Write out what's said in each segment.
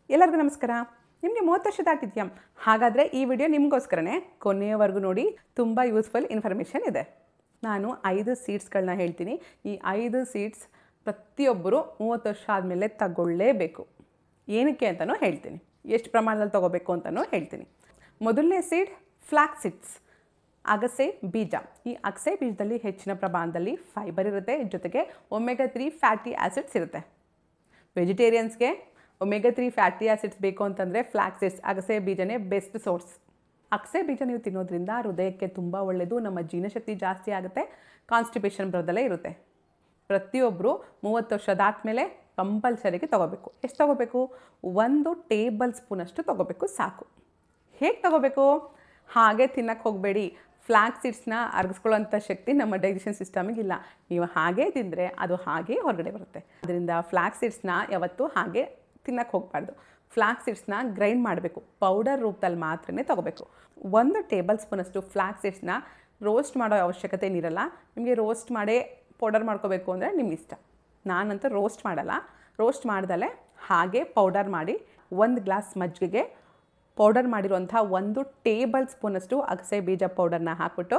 ಎಲ್ಲರಿಗೂ ನಮಸ್ಕಾರ. ನಿಮಗೆ 30 ವರ್ಷ ದಾಟಿದೆಯಾ? ಹಾಗಾದರೆ ಈ ವಿಡಿಯೋ ನಿಮಗೋಸ್ಕರನೇ ಕೊನೆಯವರೆಗೂ ನೋಡಿ. ತುಂಬ ಯೂಸ್ಫುಲ್ ಇನ್ಫಾರ್ಮೇಷನ್ ಇದೆ. ನಾನು 5 ಸೀಡ್ಸ್ಗಳನ್ನ ಹೇಳ್ತೀನಿ. ಈ 5 ಸೀಡ್ಸ್ ಪ್ರತಿಯೊಬ್ಬರು 30 ವರ್ಷ ಆದಮೇಲೆ ತಗೊಳ್ಳೇಬೇಕು. ಏನಕ್ಕೆ ಅಂತಲೂ ಹೇಳ್ತೀನಿ, ಎಷ್ಟು ಪ್ರಮಾಣದಲ್ಲಿ ತೊಗೋಬೇಕು ಅಂತಲೂ ಹೇಳ್ತೀನಿ. ಮೊದಲನೇ ಸೀಡ್ ಫ್ಲಾಕ್ಸ್ ಸೀಡ್ಸ್, ಅಗಸೆ ಬೀಜ. ಈ ಅಗಸೆ ಬೀಜದಲ್ಲಿ ಹೆಚ್ಚಿನ ಪ್ರಮಾಣದಲ್ಲಿ ಫೈಬರ್ ಇರುತ್ತೆ, ಜೊತೆಗೆ ಒಮೆಗಾ 3 ಫ್ಯಾಟಿ ಆ್ಯಸಿಡ್ಸ್ ಇರುತ್ತೆ. ವೆಜಿಟೇರಿಯನ್ಸ್ಗೆ ಒಮೆಗಾ 3 ಫ್ಯಾಟಿ ಆ್ಯಸಿಡ್ಸ್ ಬೇಕು ಅಂತಂದರೆ ಫ್ಲಾಕ್ಸ್ ಸೀಡ್ಸ್, ಅಗಸೆ ಬೀಜನೇ ಬೆಸ್ಟ್ ಸೋರ್ಸ್. ಅಗಸೆ ಬೀಜ ನೀವು ತಿನ್ನೋದ್ರಿಂದ ಹೃದಯಕ್ಕೆ ತುಂಬ ಒಳ್ಳೆಯದು, ನಮ್ಮ ಜೀರ್ಣಶಕ್ತಿ ಜಾಸ್ತಿ ಆಗುತ್ತೆ, ಕಾನ್ಸ್ಟಿಪೇಷನ್ ಬರೋದಲ್ಲೇ ಇರುತ್ತೆ. ಪ್ರತಿಯೊಬ್ಬರು 30 ವರ್ಷ ಆದಮೇಲೆ ಕಂಪಲ್ಸರಿಗೆ ತೊಗೋಬೇಕು. ಎಷ್ಟು ತೊಗೋಬೇಕು? 1 ಟೇಬಲ್ ಸ್ಪೂನಷ್ಟು ತೊಗೋಬೇಕು, ಸಾಕು. ಹೇಗೆ ತೊಗೋಬೇಕು? ಹಾಗೆ ತಿನ್ನಕ್ಕೆ ಹೋಗಬೇಡಿ. ಫ್ಲಾಕ್ಸ್ ಸೀಡ್ಸ್ನ ಅರಗಿಸ್ಕೊಳ್ಳೋಂಥ ಶಕ್ತಿ ನಮ್ಮ ಡೈಜೆಷನ್ ಸಿಸ್ಟಮಿಗೆ ಇಲ್ಲ. ನೀವು ಹಾಗೆ ತಿಂದರೆ ಅದು ಹಾಗೆ ಹೊರಗಡೆ ಬರುತ್ತೆ. ಅದರಿಂದ ಫ್ಲಾಕ್ಸ್ ಸೀಡ್ಸ್ನ ಯಾವತ್ತೂ ಹಾಗೆ ತಿನ್ನಕ್ಕೆ ಹೋಗಬಾರ್ದು. ಫ್ಲಾಕ್ಸ್ ಸೀಡ್ಸ್ನ ಗ್ರೈಂಡ್ ಮಾಡಬೇಕು, ಪೌಡರ್ ರೂಪದಲ್ಲಿ ಮಾತ್ರನೇ ತೊಗೋಬೇಕು. 1 ಟೇಬಲ್ ಸ್ಪೂನಷ್ಟು ಫ್ಲಾಕ್ಸ್ ಸೀಡ್ಸ್ನ ರೋಸ್ಟ್ ಮಾಡೋ ಅವಶ್ಯಕತೆ ಏನಿರಲ್ಲ. ನಿಮಗೆ ರೋಸ್ಟ್ ಮಾಡೇ ಪೌಡರ್ ಮಾಡ್ಕೋಬೇಕು ಅಂದರೆ ನಿಮ್ಮ ಇಷ್ಟ. ನಾನಂತೂ ರೋಸ್ಟ್ ಮಾಡಲ್ಲ. ರೋಸ್ಟ್ ಮಾಡ್ದಲೇ ಹಾಗೆ ಪೌಡರ್ ಮಾಡಿ 1 ಗ್ಲಾಸ್ ಮಜ್ಜಿಗೆಗೆ ಪೌಡರ್ ಮಾಡಿರುವಂಥ 1 ಟೇಬಲ್ ಸ್ಪೂನಷ್ಟು ಅಗಸೆ ಬೀಜ ಪೌಡರ್ನ ಹಾಕ್ಬಿಟ್ಟು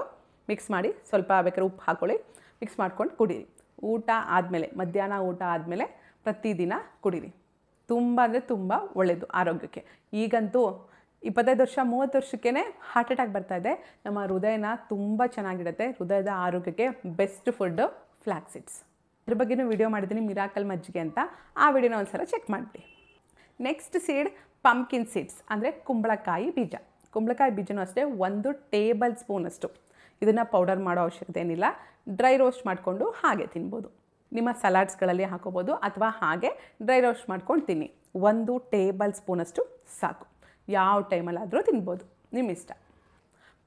ಮಿಕ್ಸ್ ಮಾಡಿ, ಸ್ವಲ್ಪ ಬೇಕಾದ್ರೆ ಉಪ್ಪು ಹಾಕ್ಕೊಳ್ಳಿ, ಮಿಕ್ಸ್ ಮಾಡ್ಕೊಂಡು ಕುಡೀರಿ. ಊಟ ಆದಮೇಲೆ, ಮಧ್ಯಾಹ್ನ ಊಟ ಆದಮೇಲೆ ಪ್ರತಿದಿನ ಕುಡೀರಿ. ತುಂಬ ಅಂದರೆ ತುಂಬ ಒಳ್ಳೆಯದು ಆರೋಗ್ಯಕ್ಕೆ. ಈಗಂತೂ 25 ವರ್ಷ 30 ವರ್ಷಕ್ಕೇ ಹಾರ್ಟ್ ಅಟ್ಯಾಕ್ ಬರ್ತಾಯಿದೆ. ನಮ್ಮ ಹೃದಯನ ತುಂಬ ಚೆನ್ನಾಗಿರುತ್ತೆ. ಹೃದಯದ ಆರೋಗ್ಯಕ್ಕೆ ಬೆಸ್ಟ್ ಫುಡ್ಡು ಫ್ಲಾಕ್ಸ್ ಸೀಡ್ಸ್. ಅದ್ರ ಬಗ್ಗೆನೂ ವಿಡಿಯೋ ಮಾಡಿದ್ದೀನಿ, ಮಿರಾಕಲ್ ಮಜ್ಜಿಗೆ ಅಂತ. ಆ ವಿಡಿಯೋನ ಒಂದ್ಸಲ ಚೆಕ್ ಮಾಡಿಬಿಡಿ. ನೆಕ್ಸ್ಟ್ ಸೀಡ್ ಪಂಪ್ಕಿನ್ ಸೀಡ್ಸ್, ಅಂದರೆ ಕುಂಬಳಕಾಯಿ ಬೀಜ. ಕುಂಬಳಕಾಯಿ ಬೀಜನೂ ಅಷ್ಟೇ 1 ಟೇಬಲ್ ಸ್ಪೂನಷ್ಟು. ಇದನ್ನು ಪೌಡರ್ ಮಾಡೋ ಅವಶ್ಯಕತೆ ಏನಿಲ್ಲ. ಡ್ರೈ ರೋಸ್ಟ್ ಮಾಡಿಕೊಂಡು ಹಾಗೆ ತಿನ್ಬೋದು. ನಿಮ್ಮ ಸಲಾಡ್ಸ್ಗಳಲ್ಲಿ ಹಾಕೋಬೋದು, ಅಥವಾ ಹಾಗೆ ಡ್ರೈ ರೋಸ್ಟ್ ಮಾಡ್ಕೊಂಡು ತಿನ್ನಿ. 1 ಟೇಬಲ್ ಸ್ಪೂನಷ್ಟು ಸಾಕು. ಯಾವ ಟೈಮಲ್ಲಾದರೂ ತಿನ್ಬೋದು, ನಿಮ್ಮ ಇಷ್ಟ.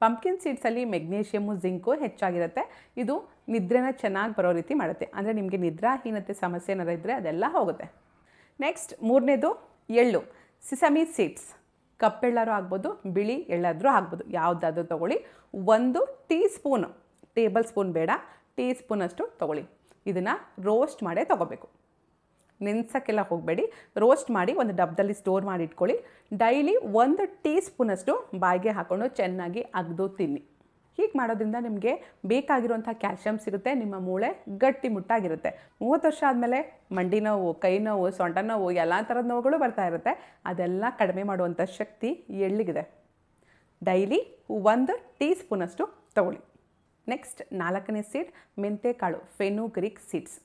ಪಂಪ್ಕಿನ್ ಸೀಡ್ಸಲ್ಲಿ ಮೆಗ್ನೀಷಿಯಮು, ಜಿಂಕು ಹೆಚ್ಚಾಗಿರುತ್ತೆ. ಇದು ನಿದ್ರೆನ ಚೆನ್ನಾಗಿ ಬರೋ ರೀತಿ ಮಾಡುತ್ತೆ. ಅಂದರೆ ನಿಮಗೆ ನಿದ್ರಾಹೀನತೆ ಸಮಸ್ಯೆ ಏನಾರು ಇದ್ದರೆ ಅದೆಲ್ಲ ಹೋಗುತ್ತೆ. ನೆಕ್ಸ್ಟ್ ಮೂರನೇದು ಎಳ್ಳು, ಸಿಸಮಿ ಸೀಡ್ಸ್. ಕಪ್ಪೆಳ್ಳಾರು ಆಗ್ಬೋದು, ಬಿಳಿ ಎಳ್ಳಾದರೂ ಆಗ್ಬೋದು, ಯಾವುದಾದ್ರೂ ತೊಗೊಳ್ಳಿ. 1 ಟೀ ಸ್ಪೂನು, ಟೇಬಲ್ ಸ್ಪೂನ್ ಬೇಡ, ಟೀ ಸ್ಪೂನಷ್ಟು ತೊಗೊಳ್ಳಿ. ಇದನ್ನು ರೋಸ್ಟ್ ಮಾಡೇ ತೊಗೋಬೇಕು. ನೆನೆಸೋಕ್ಕೆಲ್ಲ ಹೋಗಬೇಡಿ. ರೋಸ್ಟ್ ಮಾಡಿ ಒಂದು ಡಬ್ಬದಲ್ಲಿ ಸ್ಟೋರ್ ಮಾಡಿ ಇಟ್ಕೊಳ್ಳಿ. ಡೈಲಿ 1 ಟೀ ಸ್ಪೂನಷ್ಟು ಬಾಯಿಗೆ ಹಾಕ್ಕೊಂಡು ಚೆನ್ನಾಗಿ ಅಗೆದು ತಿನ್ನಿ. ಹೀಗೆ ಮಾಡೋದ್ರಿಂದ ನಿಮಗೆ ಬೇಕಾಗಿರುವಂಥ ಕ್ಯಾಲ್ಶಿಯಮ್ ಸಿಗುತ್ತೆ, ನಿಮ್ಮ ಮೂಳೆ ಗಟ್ಟಿ ಮುಟ್ಟಾಗಿರುತ್ತೆ. 30 ವರ್ಷ ಆದಮೇಲೆ ಮಂಡಿ ನೋವು, ಕೈ ನೋವು, ಸೊಂಟ ನೋವು, ಎಲ್ಲ ಥರದ ನೋವುಗಳು ಬರ್ತಾ ಇರುತ್ತೆ. ಅದೆಲ್ಲ ಕಡಿಮೆ ಮಾಡುವಂಥ ಶಕ್ತಿ ಎಳ್ಳಿಗಿದೆ. ಡೈಲಿ 1 ಟೀ ಸ್ಪೂನಷ್ಟು ತೊಗೊಳ್ಳಿ. ನೆಕ್ಸ್ಟ್ 4ನೇ ಸೀಡ್ ಮೆಂತೆಕಾಳು, ಫೆನುಗ್ರೀಕ್ ಸೀಡ್ಸ್.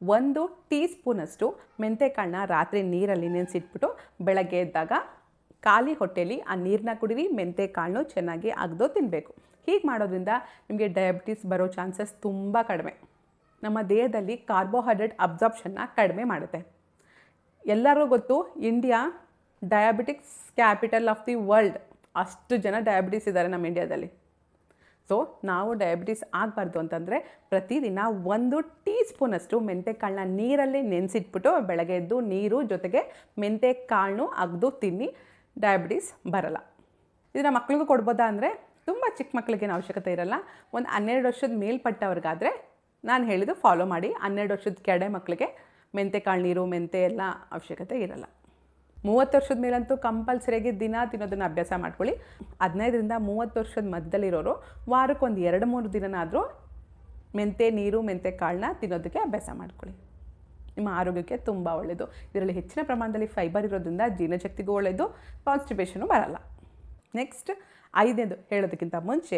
1 ಟೀ ಸ್ಪೂನಷ್ಟು ಮೆಂತೆಕಾಳನ್ನ ರಾತ್ರಿ ನೀರಲ್ಲಿ ನೆನೆಸಿಟ್ಬಿಟ್ಟು ಬೆಳಗ್ಗೆ ಎದ್ದಾಗ ಖಾಲಿ ಹೊಟ್ಟೆಯಲ್ಲಿ ಆ ನೀರನ್ನ ಕುಡೀರಿ. ಮೆಂತೆಕಾಳನ್ನು ಚೆನ್ನಾಗಿ ಅಗೆದು ತಿನ್ನಬೇಕು. ಹೀಗೆ ಮಾಡೋದ್ರಿಂದ ನಿಮಗೆ ಡಯಾಬಿಟಿಸ್ ಬರೋ ಚಾನ್ಸಸ್ ತುಂಬ ಕಡಿಮೆ. ನಮ್ಮ ದೇಹದಲ್ಲಿ ಕಾರ್ಬೋಹೈಡ್ರೇಟ್ ಅಬ್ಸಾರ್ಪ್ಷನ್ನ ಕಡಿಮೆ ಮಾಡುತ್ತೆ. ಎಲ್ಲರಿಗೂ ಗೊತ್ತು, India diabetics capital of the world. ಅಷ್ಟು ಜನ ಡಯಾಬಿಟಿಸ್ ಇದ್ದಾರೆ ನಮ್ಮ ಇಂಡಿಯಾದಲ್ಲಿ. ಸೊ ನಾವು ಡಯಾಬಿಟಿಸ್ ಆಗಬಾರ್ದು ಅಂತಂದರೆ ಪ್ರತಿದಿನ 1 ಟೀ ಸ್ಪೂನಷ್ಟು ಮೆಂತೆಕಾಳನ್ನ ನೀರಲ್ಲಿ ನೆನೆಸಿಟ್ಬಿಟ್ಟು ಬೆಳಗ್ಗೆ ಎದ್ದು ನೀರು ಜೊತೆಗೆ ಮೆಂತೆಕಾಳನ್ನು ಅಗೆದು ತಿನ್ನಿ. ಡಯಾಬಿಟಿಸ್ ಬರಲ್ಲ. ಇದನ್ನು ಮಕ್ಕಳಿಗೂ ಕೊಡ್ಬೋದಾ ಅಂದರೆ ತುಂಬ ಚಿಕ್ಕ ಮಕ್ಕಳಿಗೇನು ಅವಶ್ಯಕತೆ ಇರಲ್ಲ. ಒಂದು 12 ವರ್ಷದ ಮೇಲ್ಪಟ್ಟವ್ರಿಗಾದರೆ ನಾನು ಹೇಳಿದ್ದು ಫಾಲೋ ಮಾಡಿ. 12 ವರ್ಷದ ಕೆಡೆ ಮಕ್ಕಳಿಗೆ ಮೆಂತೆಕಾಳು ನೀರು, ಮೆಂತೆ ಎಲ್ಲ ಅವಶ್ಯಕತೆ ಇರಲ್ಲ. 30 ವರ್ಷದ ಮೇಲಂತೂ ಕಂಪಲ್ಸರಿಯಾಗಿ ದಿನ ತಿನ್ನೋದನ್ನು ಅಭ್ಯಾಸ ಮಾಡ್ಕೊಳ್ಳಿ. 15ರಿಂದ 30 ವರ್ಷದ ಮಧ್ಯದಲ್ಲಿರೋರು ವಾರಕ್ಕೆ ಒಂದು 2-3 ದಿನನಾದರೂ ಮೆಂತೆ ನೀರು, ಮೆಂತೆ ಕಾಳನ್ನ ತಿನ್ನೋದಕ್ಕೆ ಅಭ್ಯಾಸ ಮಾಡ್ಕೊಳ್ಳಿ. ನಿಮ್ಮ ಆರೋಗ್ಯಕ್ಕೆ ತುಂಬ ಒಳ್ಳೆಯದು. ಇದರಲ್ಲಿ ಹೆಚ್ಚಿನ ಪ್ರಮಾಣದಲ್ಲಿ ಫೈಬರ್ ಇರೋದ್ರಿಂದ ಜೀರ್ಣಶಕ್ತಿಗೂ ಒಳ್ಳೆಯದು, ಕಾನ್ಸ್ಟಿಪೇಷನು ಬರಲ್ಲ. ನೆಕ್ಸ್ಟ್ 5ನೇದು ಹೇಳೋದಕ್ಕಿಂತ ಮುಂಚೆ,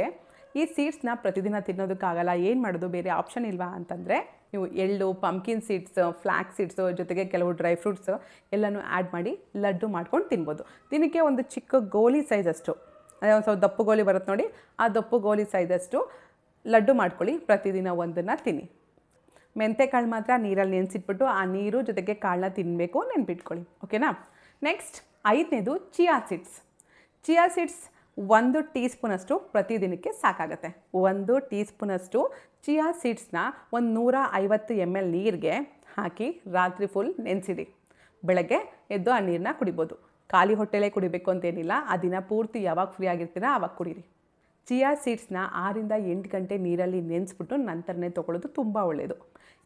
ಈ ಸೀಡ್ಸ್ನ ಪ್ರತಿದಿನ ತಿನ್ನೋದಕ್ಕಾಗಲ್ಲ, ಏನು ಮಾಡೋದು, ಬೇರೆ ಆಪ್ಷನ್ ಇಲ್ವಾ ಅಂತಂದರೆ ನೀವು ಎಳ್ಳು, ಪಂಪ್ಕಿನ್ ಸೀಡ್ಸ್, ಫ್ಲಾಕ್ಸ್ ಸೀಡ್ಸು ಜೊತೆಗೆ ಕೆಲವು ಡ್ರೈ ಫ್ರೂಟ್ಸು ಎಲ್ಲನೂ ಆ್ಯಡ್ ಮಾಡಿ ಲಡ್ಡು ಮಾಡ್ಕೊಂಡು ತಿನ್ಬೋದು. ದಿನಕ್ಕೆ ಒಂದು ಚಿಕ್ಕ ಗೋಲಿ ಸೈಜಷ್ಟು, ಅದೇ ಒಂದು ಸ್ವಲ್ಪ ದಪ್ಪು ಗೋಲಿ ಬರುತ್ತೆ ನೋಡಿ, ಆ ದಪ್ಪು ಗೋಲಿ ಸೈಜಷ್ಟು ಲಡ್ಡು ಮಾಡ್ಕೊಳ್ಳಿ. ಪ್ರತಿದಿನ ಒಂದನ್ನು ತಿನ್ನಿ. ಮೆಂತೆಕಾಳು ಮಾತ್ರ ನೀರಲ್ಲಿ ನೆನೆಸಿಟ್ಬಿಟ್ಟು ಆ ನೀರು ಜೊತೆಗೆ ಕಾಳನ್ನ ತಿನ್ನಬೇಕು, ನೆನ್ಪಿಟ್ಕೊಳ್ಳಿ. ಓಕೆನಾ? ನೆಕ್ಸ್ಟ್ 5ನೇದು chia seeds. Chia seeds 1 tea ಸ್ಪೂನಷ್ಟು ಪ್ರತಿದಿನಕ್ಕೆ ಸಾಕಾಗುತ್ತೆ. 1 ಟೀ ಸ್ಪೂನಷ್ಟು ಚಿಯಾ ಸೀಡ್ಸ್ನ ಒಂದು 150 ml ನೀರಿಗೆ ಹಾಕಿ ರಾತ್ರಿ ಫುಲ್ ನೆನೆಸಿಡಿ. ಬೆಳಗ್ಗೆ ಎದ್ದು ಆ ನೀರನ್ನ ಕುಡಿಬೋದು. ಖಾಲಿ ಹೊಟ್ಟೆಲೇ ಕುಡಿಬೇಕು ಅಂತೇನಿಲ್ಲ. ಆ ದಿನ ಪೂರ್ತಿ ಯಾವಾಗ ಫ್ರೀ ಆಗಿರ್ತೀರಾ ಆವಾಗ ಕುಡೀರಿ. ಚಿಯಾ ಸೀಡ್ಸ್ನ 6ರಿಂದ 8 ಗಂಟೆ ನೀರಲ್ಲಿ ನೆನೆಸ್ಬಿಟ್ಟು ನಂತರನೇ ತೊಗೊಳ್ಳೋದು ತುಂಬ ಒಳ್ಳೆಯದು.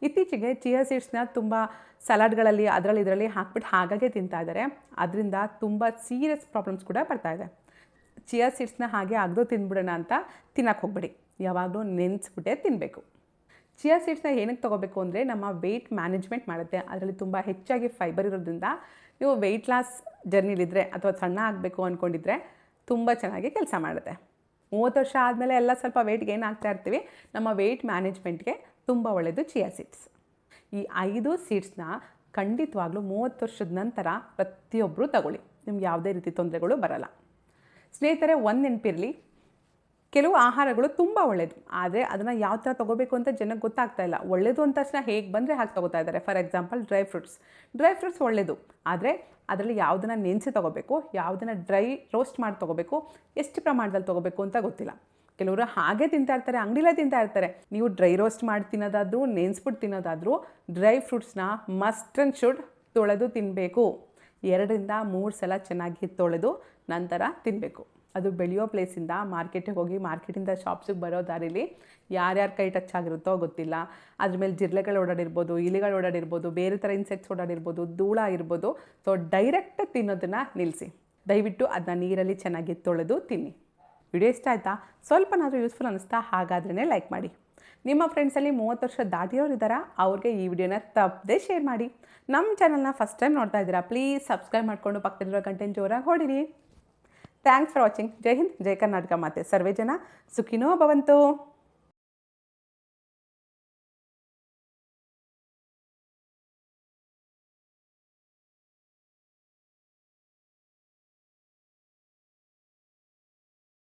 ಇತ್ತೀಚೆಗೆ ಚಿಯಾ ಸೀಡ್ಸ್ನ ತುಂಬ ಸಲಾಡ್ಗಳಲ್ಲಿ ಇದರಲ್ಲಿ ಹಾಕ್ಬಿಟ್ಟು ಹಾಗಾಗೆ ತಿಂತಾ ಇದ್ದಾರೆ. ಅದರಿಂದ ತುಂಬ ಸೀರಿಯಸ್ ಪ್ರಾಬ್ಲಮ್ಸ್ ಕೂಡ ಬರ್ತಾ ಇದೆ. ಚಿಯಾ ಸೀಡ್ಸ್ನ ಹಾಗೆ ಅಗ್ದು ತಿಂದ್ಬಿಡೋಣ ಅಂತ ತಿನ್ನಕ್ಕೆ ಹೋಗ್ಬೇಡಿ. ಯಾವಾಗಲೂ ನೆನೆಸ್ಬಿಟ್ಟೇ ತಿನ್ನಬೇಕು. ಚಿಯಾ ಸೀಡ್ಸ್ನ ಏನಕ್ಕೆ ತೊಗೋಬೇಕು ಅಂದರೆ ನಮ್ಮ ವೆಯ್ಟ್ ಮ್ಯಾನೇಜ್ಮೆಂಟ್ ಮಾಡುತ್ತೆ. ಅದರಲ್ಲಿ ತುಂಬ ಹೆಚ್ಚಾಗಿ ಫೈಬರ್ ಇರೋದ್ರಿಂದ ನೀವು ವೆಯ್ಟ್ ಲಾಸ್ ಜರ್ನಿಲಿದ್ದರೆ ಅಥವಾ ಸಣ್ಣ ಆಗಬೇಕು ಅಂದ್ಕೊಂಡಿದ್ರೆ ತುಂಬ ಚೆನ್ನಾಗಿ ಕೆಲಸ ಮಾಡುತ್ತೆ. 30 ವರ್ಷ ಆದಮೇಲೆ ಎಲ್ಲ ಸ್ವಲ್ಪ ವೆಯ್ಟ್ ಗೇನ್ ಆಗ್ತಾ ಇರ್ತೀವಿ. ನಮ್ಮ ವೆಯ್ಟ್ ಮ್ಯಾನೇಜ್ಮೆಂಟ್ಗೆ ತುಂಬ ಒಳ್ಳೆಯದು ಚಿಯಾ ಸೀಡ್ಸ್. ಈ 5 ಸೀಡ್ಸ್ನ ಖಂಡಿತವಾಗ್ಲೂ 30 ವರ್ಷದ ನಂತರ ಪ್ರತಿಯೊಬ್ಬರೂ ತಗೊಳ್ಳಿ. ನಿಮ್ಗೆ ಯಾವುದೇ ರೀತಿ ತೊಂದರೆಗಳು ಬರಲ್ಲ. ಸ್ನೇಹಿತರೆ, ಒಂದು ನೆನಪಿರಲಿ, ಕೆಲವು ಆಹಾರಗಳು ತುಂಬ ಒಳ್ಳೆಯದು, ಆದರೆ ಅದನ್ನು ಯಾವ ಥರ ತೊಗೋಬೇಕು ಅಂತ ಜನಕ್ಕೆ ಗೊತ್ತಾಗ್ತಾ ಇಲ್ಲ. ಒಳ್ಳೆಯದು ಅಂದ ತಕ್ಷಣ ಹೇಗೆ ಬಂದರೆ ಹಾಗೆ ತೊಗೋತಾ ಇದ್ದಾರೆ. ಫಾರ್ ಎಕ್ಸಾಂಪಲ್ ಡ್ರೈ ಫ್ರೂಟ್ಸ್ ಒಳ್ಳೆಯದು, ಆದರೆ ಅದರಲ್ಲಿ ಯಾವುದನ್ನು ನೆನೆಸಿ ತೊಗೋಬೇಕು, ಯಾವುದನ್ನು ಡ್ರೈ ರೋಸ್ಟ್ ಮಾಡಿ ತೊಗೋಬೇಕು, ಎಷ್ಟು ಪ್ರಮಾಣದಲ್ಲಿ ತೊಗೋಬೇಕು ಅಂತ ಗೊತ್ತಿಲ್ಲ. ಕೆಲವರು ಹಾಗೆ ತಿಂತಾ ಇರ್ತಾರೆ, ಅಂಗಡಿಲೇ ತಿಂತಾ ಇರ್ತಾರೆ. ನೀವು ಡ್ರೈ ರೋಸ್ಟ್ ಮಾಡಿ ತಿನ್ನೋದಾದರೂ ನೆನೆಸ್ಬಿಟ್ಟು ತಿನ್ನೋದಾದರೂ ಡ್ರೈ ಫ್ರೂಟ್ಸ್ನ ಮಸ್ಟ್ ಆ್ಯಂಡ್ ಶುಡ್ ತೊಳೆದು ತಿನ್ನಬೇಕು. 2 ರಿಂದ 3 ಸಲ ಚೆನ್ನಾಗಿ ತೊಳೆದು ನಂತರ ತಿನ್ನಬೇಕು. ಅದು ಬೆಳೆಯೋ ಪ್ಲೇಸಿಂದ ಮಾರ್ಕೆಟಿಗೆ ಹೋಗಿ ಮಾರ್ಕೆಟಿಂದ ಶಾಪ್ಸಿಗೆ ಬರೋ ದಾರಿಲಿ ಯಾರ್ಯಾರ ಕೈ ಟಚ್ ಆಗಿರುತ್ತೋ ಗೊತ್ತಿಲ್ಲ. ಅದ್ರ ಮೇಲೆ ಜಿರಳೆಗಳು ಓಡಾಡಿರ್ಬೋದು, ಇಲಿಗಳು ಓಡಾಡಿರ್ಬೋದು, ಬೇರೆ ಥರ ಇನ್ಸೆಕ್ಟ್ಸ್ ಓಡಾಡಿರ್ಬೋದು, ಧೂಳ ಇರ್ಬೋದು. ಸೊ ಡೈರೆಕ್ಟ್ ತಿನ್ನೋದನ್ನು ನಿಲ್ಲಿಸಿ. ದಯವಿಟ್ಟು ಅದನ್ನ ನೀರಲ್ಲಿ ಚೆನ್ನಾಗಿ ತೊಳೆದು ತಿನ್ನಿ. ವಿಡಿಯೋ ಇಷ್ಟ ಆಯಿತಾ? ಸ್ವಲ್ಪನಾದರೂ ಯೂಸ್ಫುಲ್ ಅನ್ನಿಸ್ತಾ? ಹಾಗಾದ್ರೇ ಲೈಕ್ ಮಾಡಿ. ನಿಮ್ಮ ಫ್ರೆಂಡ್ಸಲ್ಲಿ 30 ವರ್ಷ ದಾಟಿರೋರು ಇದ್ದಾರಾ? ಅವ್ರಿಗೆ ಈ ವಿಡಿಯೋನ ತಪ್ಪದೇ ಶೇರ್ ಮಾಡಿ. ನಮ್ಮ ಚಾನಲ್ನ ಫಸ್ಟ್ ಟೈಮ್ ನೋಡ್ತಾ ಇದ್ದೀರಾ, ಪ್ಲೀಸ್ ಸಬ್ಸ್ಕ್ರೈಬ್ ಮಾಡಿಕೊಂಡು ಪಕ್ಕದಲ್ಲಿರೋ ಗಂಟೆನ ಜೋರಾಗಿ ಹೊಡಿರಿ. Thanks for watching. Jai Hind, Jai Karnataka ಮಾತೆ. ಸರ್ವೇ ಜನ ಸುಖಿನೋ ಭವಂತು.